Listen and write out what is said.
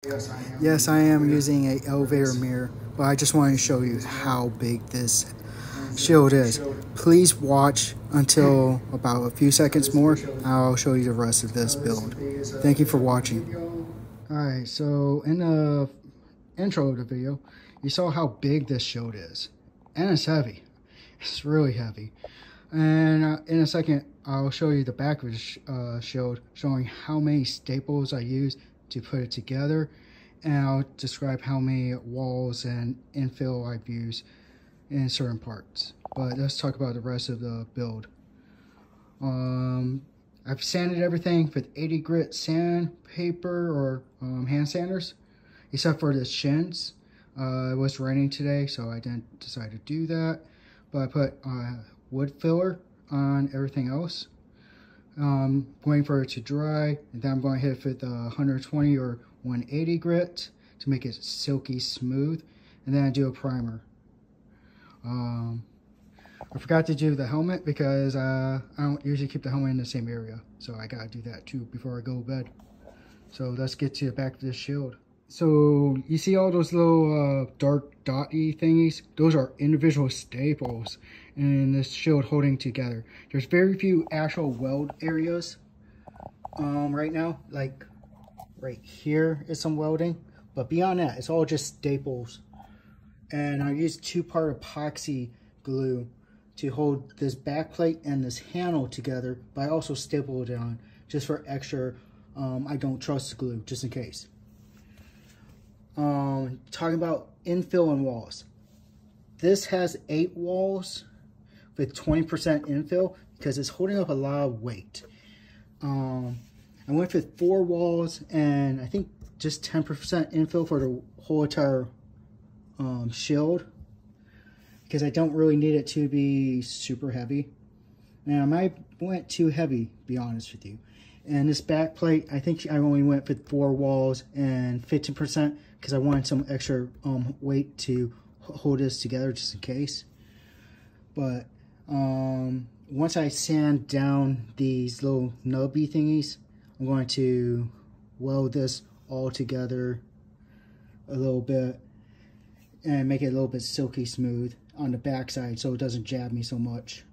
Yes, I am using an elevator mirror, but I just wanted to show you how big this shield is. Please watch until about a few seconds more. I'll show you the rest of this build. Thank you for watching. Alright, so in the intro of the video, you saw how big this shield is. And it's heavy. It's really heavy. And in a second, I'll show you the back of the shield, showing how many staples I use to put it together, and I'll describe how many walls and infill I've used in certain parts. But let's talk about the rest of the build. I've sanded everything with 80 grit sandpaper or hand sanders, except for the shins. It was raining today, so I didn't decide to do that. But I put wood filler on everything else. Waiting for it to dry, and then I'm going to hit it with 120 or 180 grit to make it silky smooth, and then I do a primer. I forgot to do the helmet because I don't usually keep the helmet in the same area, so I gotta do that too before I go to bed. So let's get to the back of this shield. So you see all those little dark dotty thingies? Those are individual staples in this shield holding together. There's very few actual weld areas right now. Like right here is some welding, but beyond that, it's all just staples. And I used 2-part epoxy glue to hold this back plate and this handle together, but I also stapled it on just for extra. I don't trust the glue, just in case. Talking about infill and walls. This has 8 walls with 20% infill because it's holding up a lot of weight. I went with 4 walls and I think just 10% infill for the whole entire shield, because I don't really need it to be super heavy. And I might went too heavy, to be honest with you. And this back plate, I think I only went with 4 walls and 15% because I wanted some extra weight to hold this together just in case. But once I sand down these little nubby thingies, I'm going to weld this all together a little bit and make it a little bit silky smooth on the back side so it doesn't jab me so much.